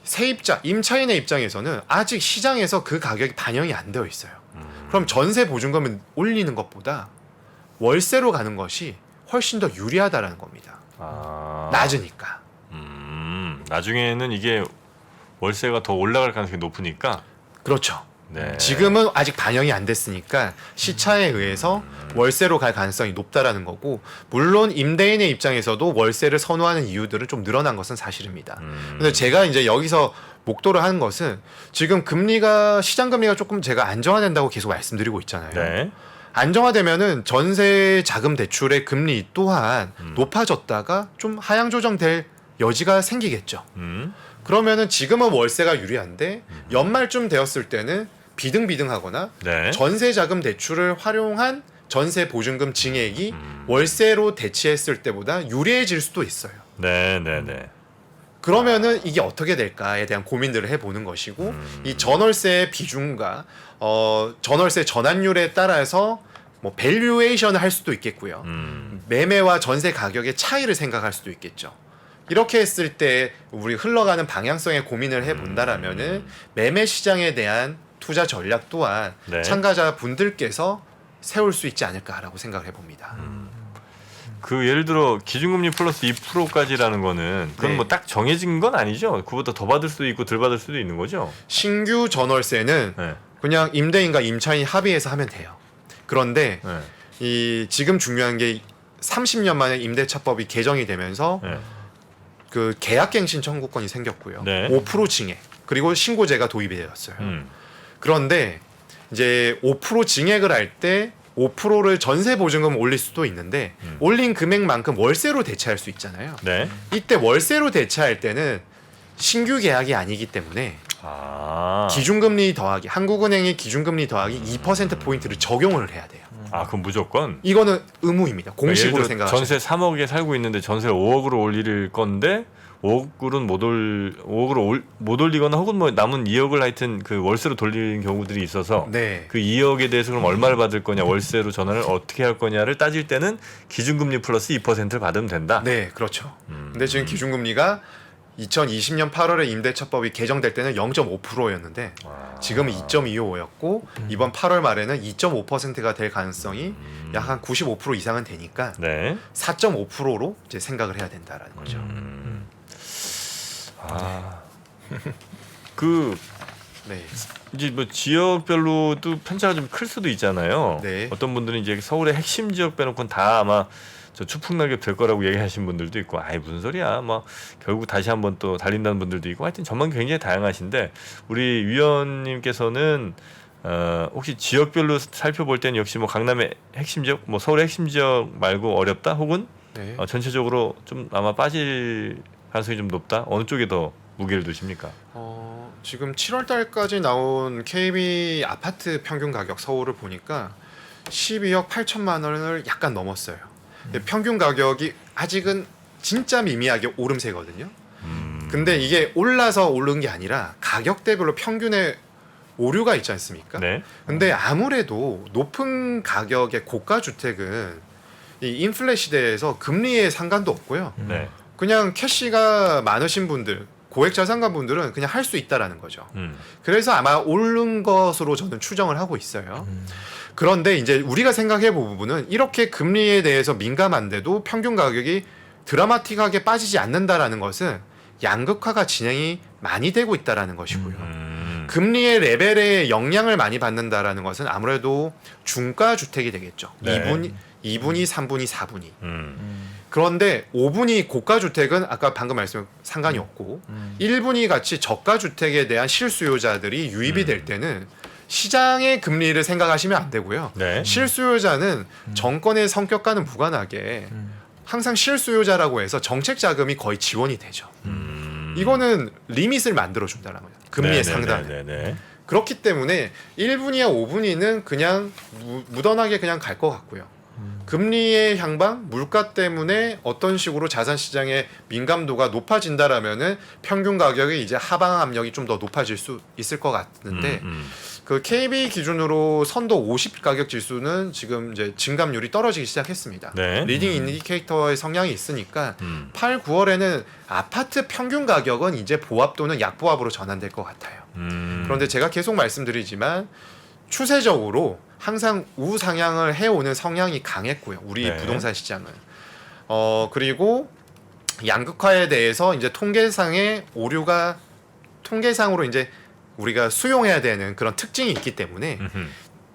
세입자, 임차인의 입장에서는 아직 시장에서 그 가격이 반영이 안 되어 있어요. 그럼 전세 보증금을 올리는 것보다 월세로 가는 것이 훨씬 더 유리하다라는 겁니다. 낮으니까. 나중에는 이게 월세가 더 올라갈 가능성이 높으니까. 그렇죠. 네. 지금은 아직 반영이 안 됐으니까 시차에 의해서 월세로 갈 가능성이 높다라는 거고 물론 임대인의 입장에서도 월세를 선호하는 이유들은 좀 늘어난 것은 사실입니다. 근데 제가 이제 여기서 목도를 하는 것은 지금 금리가 시장 금리가 조금 제가 안정화된다고 계속 말씀드리고 있잖아요. 네. 안정화되면은 전세 자금 대출의 금리 또한 높아졌다가 좀 하향 조정될 여지가 생기겠죠. 그러면은 지금은 월세가 유리한데 연말쯤 되었을 때는 비등비등하거나 네. 전세 자금 대출을 활용한 전세 보증금 증액이 월세로 대치했을 때보다 유리해질 수도 있어요. 네, 네, 네. 그러면은 이게 어떻게 될까에 대한 고민들을 해보는 것이고 이 전월세의 비중과 전월세 전환율에 따라서 뭐 밸류에이션을 할 수도 있겠고요. 매매와 전세 가격의 차이를 생각할 수도 있겠죠. 이렇게 했을 때 우리 흘러가는 방향성에 고민을 해본다라면은 매매 시장에 대한 투자 전략 또한 네. 참가자 분들께서 세울 수 있지 않을까라고 생각을 해봅니다. 그 예를 들어 기준금리 플러스 2%까지라는 거는 그건 네. 뭐 딱 정해진 건 아니죠. 그보다 더 받을 수도 있고 덜 받을 수도 있는 거죠. 신규 전월세는 네. 그냥 임대인과 임차인이 합의해서 하면 돼요. 그런데 네. 이 지금 중요한 게 30년 만에 임대차법이 개정이 되면서 네. 그 계약갱신 청구권이 생겼고요. 네. 5% 증액 그리고 신고제가 도입이 되었어요. 그런데 이제 5% 증액을 할 때 5%를 전세 보증금 올릴 수도 있는데 올린 금액만큼 월세로 대체할 수 있잖아요. 네. 이때 월세로 대체할 때는 신규 계약이 아니기 때문에 아. 기준금리 더하기 한국은행의 기준금리 더하기 2% 포인트를 적용을 해야 돼요. 아, 그럼 무조건 이거는 의무입니다. 공식으로 예를 들어 생각하시면. 전세 3억에 살고 있는데 전세를 5억으로 올릴 건데 5억으로는 못 올리거나 혹은 뭐 남은 2억을 하여튼 그 월세로 돌리는 경우들이 있어서 네. 그 2억에 대해서 그럼 얼마를 받을 거냐 월세로 전환을 어떻게 할 거냐를 따질 때는 기준금리 플러스 2%를 받으면 된다. 네, 그렇죠. 근데 지금 기준금리가 2020년 8월에 임대차법이 개정될 때는 0.5%였는데 지금은 2.25였고 이번 8월 말에는 2.5%가 될 가능성이 약 한 95% 이상은 되니까 네. 4.5%로 이제 생각을 해야 된다라는 거죠. 아. 그 네. 이제 뭐 지역별로도 편차가 좀 클 수도 있잖아요. 네. 어떤 분들은 이제 서울의 핵심 지역 빼놓고는 다 아마 저 추풍낙엽 될 거라고 얘기하신 분들도 있고, 아이 무슨 소리야, 뭐 결국 다시 한번 또 달린다는 분들도 있고, 하여튼 전망이 굉장히 다양하신데 우리 위원님께서는 혹시 지역별로 살펴볼 때는 역시 뭐 강남의 핵심 지역, 뭐 서울의 핵심 지역 말고 어렵다, 혹은 네. 전체적으로 좀 아마 빠질 가능성이 좀 높다, 어느 쪽에 더 무게를 두십니까? 지금 7월 달까지 나온 KB 아파트 평균 가격 서울을 보니까 12억 8천만 원을 약간 넘었어요. 근데 평균 가격이 아직은 진짜 미미하게 오름세거든요. 근데 이게 올라서 오른 게 아니라 가격대별로 평균의 오류가 있지 않습니까? 네. 근데 아무래도 높은 가격의 고가 주택은 이 인플레 시대에서 금리에 상관도 없고요. 네. 그냥 캐시가 많으신 분들, 고액 자산가 분들은 그냥 할 수 있다라는 거죠. 그래서 아마 오른 것으로 저는 추정을 하고 있어요. 그런데 이제 우리가 생각해 본 부분은 이렇게 금리에 대해서 민감한데도 평균 가격이 드라마틱하게 빠지지 않는다라는 것은 양극화가 진행이 많이 되고 있다라는 것이고요. 금리의 레벨에 영향을 많이 받는다라는 것은 아무래도 중가 주택이 되겠죠. 네. 2분위, 3분위, 4분위. 그런데 5분위 고가 주택은 아까 방금 말씀한 상관이 없고 1분위 같이 저가 주택에 대한 실수요자들이 유입이 될 때는 시장의 금리를 생각하시면 안 되고요. 네. 실수요자는 정권의 성격과는 무관하게 항상 실수요자라고 해서 정책 자금이 거의 지원이 되죠. 이거는 리밋을 만들어 준다는 거예요. 금리의 상단에. 네네네. 그렇기 때문에 1분위와 5분위는 그냥 무던하게 그냥 갈 것 같고요. 금리의 향방, 물가 때문에 어떤 식으로 자산 시장의 민감도가 높아진다라면은 평균 가격이 이제 하방 압력이 좀 더 높아질 수 있을 것 같은데 그 KB 기준으로 선도 50 가격 지수는 지금 이제 증감률이 떨어지기 시작했습니다. 네. 리딩 인디케이터의 성향이 있으니까 8, 9월에는 아파트 평균 가격은 이제 보합 또는 약보합으로 전환될 것 같아요. 그런데 제가 계속 말씀드리지만 추세적으로 항상 우상향을 해오는 성향이 강했고요. 우리 네. 부동산 시장은. 그리고 양극화에 대해서 이제 통계상으로 이제 우리가 수용해야 되는 그런 특징이 있기 때문에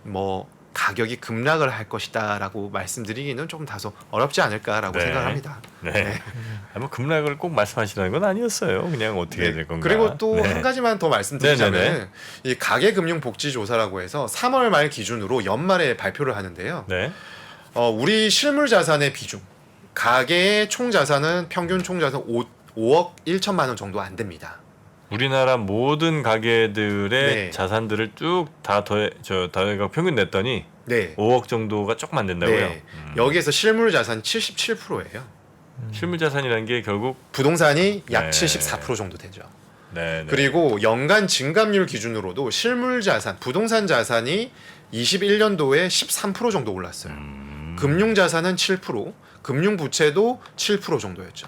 뭐 가격이 급락을 할 것이다라고 말씀드리기는 좀 다소 어렵지 않을까라고 네. 생각합니다. 네. 뭐 급락을 꼭 말씀하시라는 건 아니었어요. 그냥 어떻게 해야 될 건가. 그리고 또 네. 한 가지만 더 말씀드리자면 네네네. 이 가계금융복지조사라고 해서 3월 말 기준으로 연말에 발표를 하는데요. 네. 우리 실물 자산의 비중, 가계의 총 자산은 평균 총 자산 5억 1천만 원 정도 안 됩니다. 우리나라 모든 가게들의 네. 자산들을 쭉 다 더해가 평균 냈더니 네. 5억 정도가 조금 안 된다고요. 네. 여기에서 실물 자산 77%예요. 실물 자산이라는 게 결국 부동산이 약 네. 74% 정도 되죠. 네. 그리고 연간 증감률 기준으로도 실물 자산, 부동산 자산이 21년도에 13% 정도 올랐어요. 금융 자산은 7%, 금융 부채도 7% 정도였죠.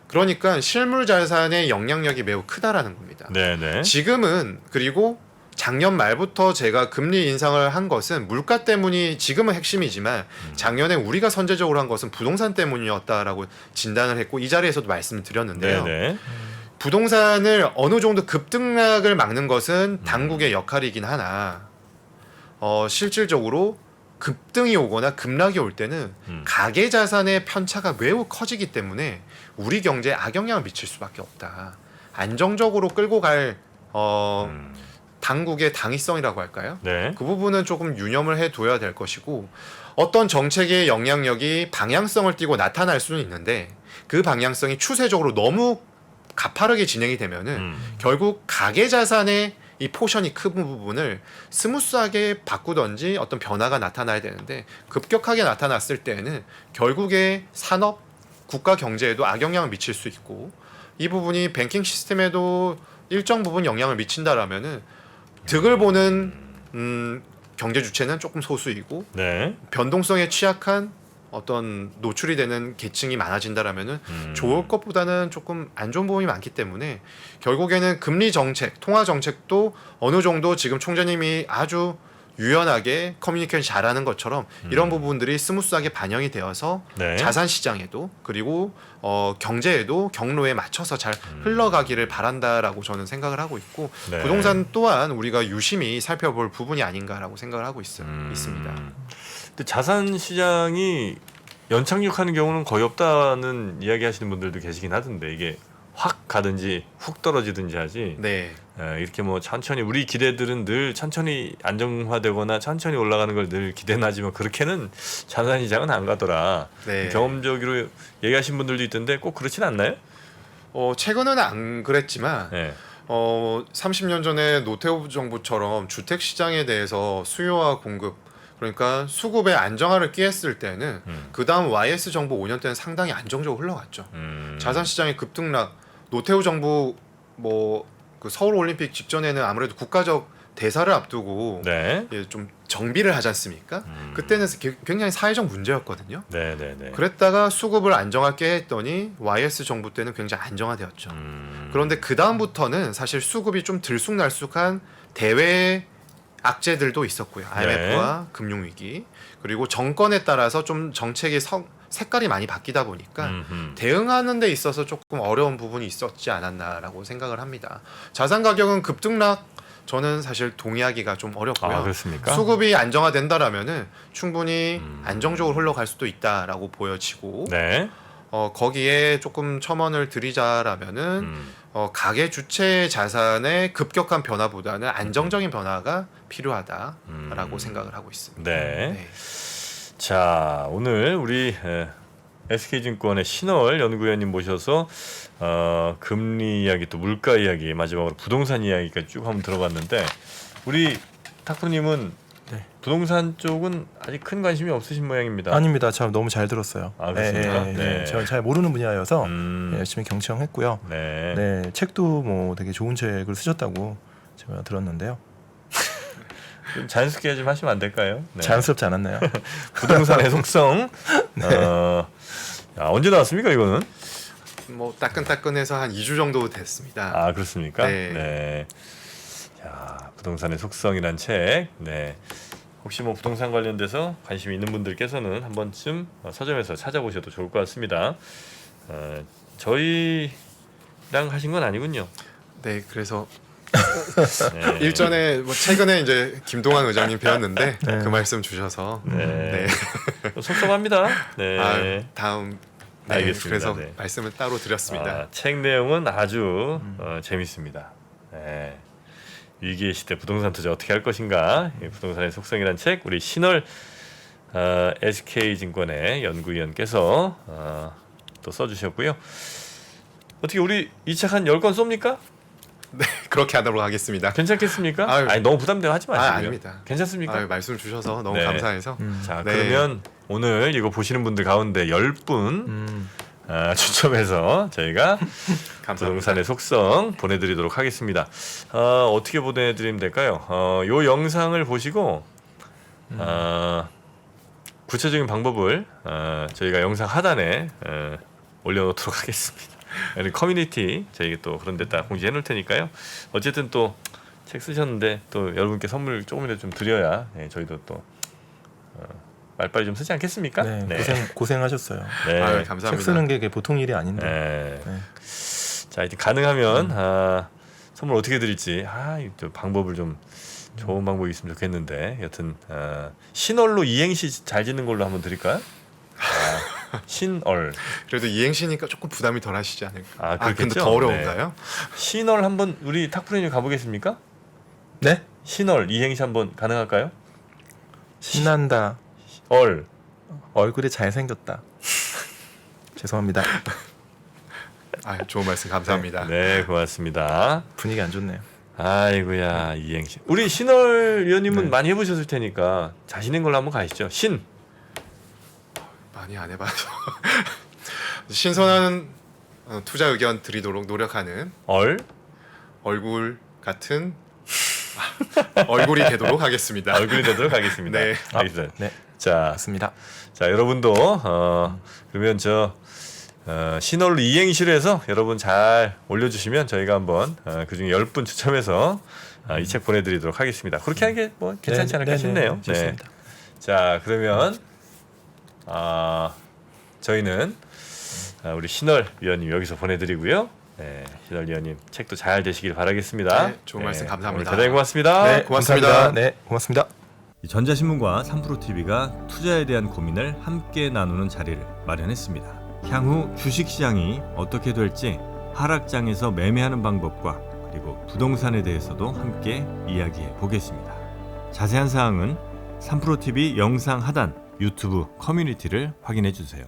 그러니까 실물 자산의 영향력이 매우 크다라는 겁니다. 네. 지금은 그리고 작년 말부터 제가 금리 인상을 한 것은 물가 때문이 지금은 핵심이지만 작년에 우리가 선제적으로 한 것은 부동산 때문이었다라고 진단을 했고 이 자리에서도 말씀을 드렸는데요. 네. 부동산을 어느 정도 급등락을 막는 것은 당국의 역할이긴 하나 실질적으로 급등이 오거나 급락이 올 때는 가계 자산의 편차가 매우 커지기 때문에 우리 경제에 악영향을 미칠 수밖에 없다. 안정적으로 끌고 갈 당국의 당위성이라고 할까요? 네. 그 부분은 조금 유념을 해둬야 될 것이고 어떤 정책의 영향력이 방향성을 띠고 나타날 수는 있는데 그 방향성이 추세적으로 너무 가파르게 진행이 되면은 결국 가계 자산의 이 포션이 큰 부분을 스무스하게 바꾸던지 어떤 변화가 나타나야 되는데 급격하게 나타났을 때에는 결국에 산업, 국가 경제에도 악영향을 미칠 수 있고 이 부분이 뱅킹 시스템에도 일정 부분 영향을 미친다라면은 득을 보는 경제 주체는 조금 소수이고 네. 변동성에 취약한 어떤 노출이 되는 계층이 많아진다라면은 좋을 것보다는 조금 안 좋은 부분이 많기 때문에 결국에는 금리 정책, 통화 정책도 어느 정도 지금 총재님이 아주 유연하게 커뮤니케이션 잘하는 것처럼 이런 부분들이 스무스하게 반영이 되어서 네. 자산 시장에도 그리고 경제에도 경로에 맞춰서 잘 흘러가기를 바란다라고 저는 생각을 하고 있고 네. 부동산 또한 우리가 유심히 살펴볼 부분이 아닌가라고 생각을 하고 있습니다. 근데 자산 시장이 연착륙하는 경우는 거의 없다는 이야기하시는 분들도 계시긴 하던데 이게 확 가든지 훅 떨어지든지 하지. 네. 이렇게 뭐 천천히 우리 기대들은 늘 천천히 안정화되거나 천천히 올라가는 걸 늘 기대나지만 그렇게는 자산 시장은 안 가더라. 네. 경험적으로 얘기하신 분들도 있던데 꼭 그렇진 않나요? 최근에는 안 그랬지만 네. 30년 전에 노태우 정부처럼 주택 시장에 대해서 수요와 공급 그러니까 수급의 안정화를 꾀했을 때는 그 다음 YS 정부 5년 때는 상당히 안정적으로 흘러갔죠. 자산 시장의 급등락 노태우 정부 그 서울 올림픽 직전에는 아무래도 국가적 대사를 앞두고 네. 좀 정비를 하지 않습니까? 그때는 굉장히 사회적 문제였거든요. 네. 그랬다가 수급을 안정하게 했더니 YS 정부 때는 굉장히 안정화되었죠. 그런데 그 다음부터는 사실 수급이 좀 들쑥날쑥한 대외 악재들도 있었고요. IMF와 금융위기 그리고 정권에 따라서 좀 정책의 색깔이 많이 바뀌다 보니까 대응하는 데 있어서 조금 어려운 부분이 있었지 않았나라고 생각을 합니다. 자산 가격은 급등락 저는 사실 동의하기가 좀 어렵고요. 아, 그렇습니까? 수급이 안정화된다라면은 충분히 안정적으로 흘러갈 수도 있다라고 보여지고 네. 거기에 조금 첨언을 드리자라면은 가계 주체 자산의 급격한 변화보다는 안정적인 변화가 필요하다라고 생각을 하고 있습니다. 네. 자, 오늘 우리 SK증권의 신월 연구위원님 모셔서 금리 이야기 또 물가 이야기 마지막으로 부동산 이야기까지 쭉 한번 들어봤는데 우리 탁구님은 네. 부동산 쪽은 아직 큰 관심이 없으신 모양입니다. 아닙니다. 참 너무 잘 들었어요. 아, 그렇습니까? 네. 저는 잘 모르는 분야여서 네, 열심히 경청했고요. 네. 네, 책도 뭐 되게 좋은 책을 쓰셨다고 제가 들었는데요. 좀 자연스럽게 좀 하시면 안 될까요? 네. 자연스럽지 않았나요? 부동산의 속성. 언제 나왔습니까 이거는? 따끈따끈해서 한 2주 정도 됐습니다. 아, 그렇습니까? 네. 네. 자, 부동산의 속성이란 책. 네. 혹시 뭐 부동산 관련돼서 관심 있는 분들께서는 한 번쯤 서점에서 찾아보셔도 좋을 것 같습니다. 저희랑 하신 건 아니군요. 네, 그래서 네. 일전에 최근에 이제 김동완 의장님 뵈었는데 네. 그 말씀 주셔서 네. 속상합니다. 네. 다음 알겠습니다. 그래서 네. 말씀을 따로 드렸습니다. 책 내용은 아주 재밌습니다. 네. 위기의 시대 부동산 투자 어떻게 할 것인가 부동산의 속성이란 책 우리 신월 SK증권의 연구위원께서 또 써주셨고요. 어떻게 우리 이 책 한 10권 쏩니까? 네, 그렇게 하도록 하겠습니다. 괜찮겠습니까? 아유. 아니 너무 부담되면 하지 마시고요. 아닙니다. 괜찮습니까? 말씀 주셔서 너무 네. 감사해서 자, 네. 그러면 오늘 이거 보시는 분들 가운데 10분 추첨해서 저희가 감사합니다. 부동산의 속성 보내드리도록 하겠습니다. 어떻게 보내드리면 될까요? 요 영상을 보시고 구체적인 방법을 저희가 영상 하단에 올려놓도록 하겠습니다. 커뮤니티 저희 또 그런 데다 공지해 놓을 테니까요. 어쨌든 또 책 쓰셨는데 또 여러분께 선물 조금이라도 좀 드려야 저희도 또 말빨리 좀 쓰지 않겠습니까? 네, 고생하셨어요. 네. 아유, 감사합니다. 책 쓰는 게 보통 일이 아닌데. 네. 네. 자, 이제 가능하면 선물 어떻게 드릴지 또 방법을 좀 좋은 방법이 있으면 좋겠는데 여튼 신월로 이행시 잘 짓는 걸로 한번 드릴까요? 신월. 그래도 이행시니까 조금 부담이 덜 하시지 않을까? 근데 그렇겠죠? 더 어려운가요? 신월 한번 우리 탁프레님 가보겠습니까? 네? 신얼 이행시 한번 가능할까요? 신난다. 얼. 얼굴이 잘생겼다. 죄송합니다. 아, 좋은 말씀 감사합니다. 네, 고맙습니다. 분위기 안 좋네요. 아이고야, 이행시. 우리 신얼 위원님은 네. 많이 해보셨을 테니까 자신 있는 걸로 한번 가시죠. 신. 많이 안 해봐서 신선한 투자 의견 드리도록 노력하는 얼. 얼굴 같은 얼굴이 되도록 하겠습니다. 얼굴이 되도록 하겠습니다. 네. 알겠습니다. 네, 자, 맞습니다. 자 여러분도 그러면 신얼로 이행시로 해서 여러분 잘 올려주시면 저희가 한번 그중에 10분 추첨해서 이 책 보내드리도록 하겠습니다. 그렇게 하는 게 뭐 괜찮지 않을까 싶네요. 좋습니다. 자 그러면 저희는 우리 신얼 위원님 여기서 보내드리고요. 네, 신얼 위원님 책도 잘 되시길 바라겠습니다. 네, 좋은 말씀 감사합니다. 오늘 대단히 고맙습니다. 네, 고맙습니다. 감사합니다. 네, 고맙습니다. 전자신문과 3프로TV가 투자에 대한 고민을 함께 나누는 자리를 마련했습니다. 향후 주식시장이 어떻게 될지 하락장에서 매매하는 방법과 그리고 부동산에 대해서도 함께 이야기해 보겠습니다. 자세한 사항은 3프로TV 영상 하단 유튜브 커뮤니티를 확인해 주세요.